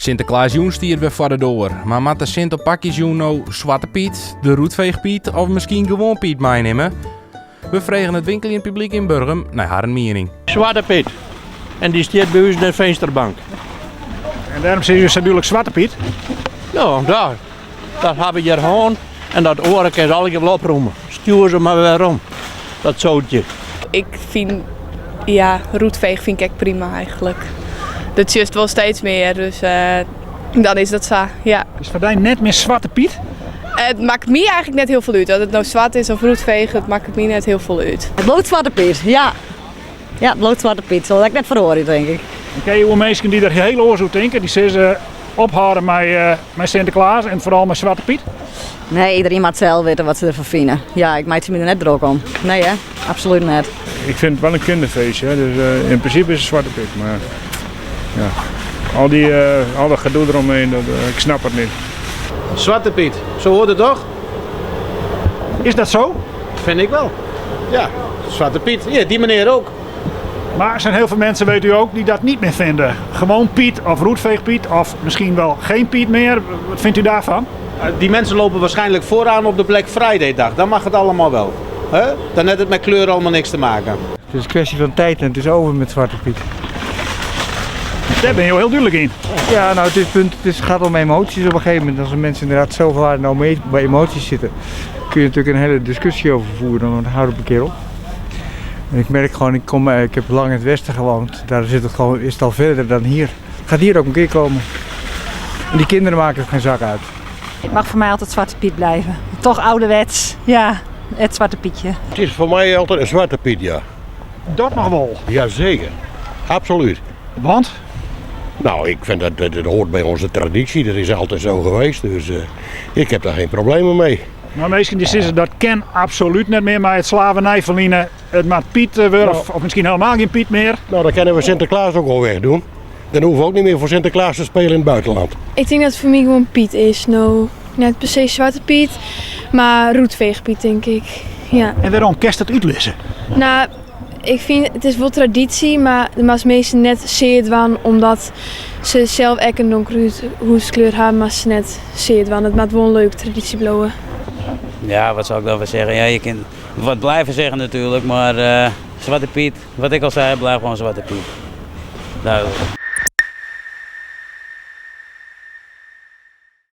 Sinterklaas Joen stiert weer voor de door. Maar moet de Sint op pakjes Joen nou Zwarte Piet, de Roetveegpiet of misschien gewoon Piet meenemen? We vregen het winkel in het publiek in Burgum naar haar mening. Zwarte Piet. En die staat bij ons in de vensterbank. En daarom zie je natuurlijk Zwarte Piet. Nou, daar. Dat hebben we hier gewoon. En dat oren kan ze alle keer opruimen. Stuur ze maar weer om. Dat zoutje. Ik vind, roetveeg vind ik echt prima eigenlijk. Dat is juist wel steeds meer, dus dan is dat zo, ja. Dus voor jou net meer Zwarte Piet? Het maakt me eigenlijk net heel veel uit. Dat het nou zwart is of roetveeg, het maakt me net heel veel uit. Het bloot Zwarte Piet, ja. Ja, het bloot Zwarte Piet. Dat heb ik net verhoord, denk ik. Ken je mensen die er heel oor zo denken? Die zeggen ophouden met Sinterklaas en vooral met Zwarte Piet? Nee, iedereen moet zelf weten wat ze ervan vinden. Ja, ik maak me er net druk om. Nee hè, absoluut net. Ik vind het wel een kinderfeestje, hè? Dus in principe is het Zwarte Piet. Maar ja, al dat gedoe eromheen, ik snap het niet. Zwarte Piet, zo hoort het toch? Is dat zo? Vind ik wel. Ja, Zwarte Piet. Ja, die meneer ook. Maar er zijn heel veel mensen, weet u ook, die dat niet meer vinden. Gewoon Piet of Roetveegpiet of misschien wel geen Piet meer. Wat vindt u daarvan? Die mensen lopen waarschijnlijk vooraan op de Black Friday dag. Dan mag het allemaal wel. Dan heeft het met kleur allemaal niks te maken. Het is een kwestie van tijd en het is over met Zwarte Piet. Daar ben je heel duidelijk in. Ja, nou het gaat om emoties op een gegeven moment. Als een mensen inderdaad zo vaak nou mee bij emoties zitten, kun je natuurlijk een hele discussie over voeren. Dan houdt het een keer op. En ik merk gewoon, ik heb lang in het westen gewoond. Daar is het al verder dan hier. Het gaat hier ook een keer komen. En die kinderen maken er geen zak uit. Het mag voor mij altijd Zwarte Piet blijven. Toch ouderwets, ja, het Zwarte Pietje. Het is voor mij altijd een Zwarte Piet, ja. Dat nog wel. Jazeker, absoluut. Want? Nou, ik vind dat hoort bij onze traditie, dat is altijd zo geweest, dus ik heb daar geen problemen mee. Maar mensen die zeggen dat kan absoluut niet meer, maar het slavernijverliezen, het maakt Piet weer, of misschien helemaal geen Piet meer. Nou, dan kunnen we Sinterklaas ook wel wegdoen. Dan hoeven we ook niet meer voor Sinterklaas te spelen in het buitenland. Ik denk dat het voor mij gewoon Piet is. Nou, net per se Zwarte Piet, maar Roetveegpiet denk ik. Ja. En waarom kerst het uitlezen? Nou, ik vind het is wel traditie, maar de meesten net zeer dwan omdat ze zelf ook een donkere huidskleur hebben, maar ze net zeer dwan. Het maakt wel een leuke traditie blijven. Ja, wat zou ik dan wel zeggen? Ja, je kunt wat blijven zeggen natuurlijk, maar Zwarte Piet, wat ik al zei, blijft gewoon Zwarte Piet. Duidelijk.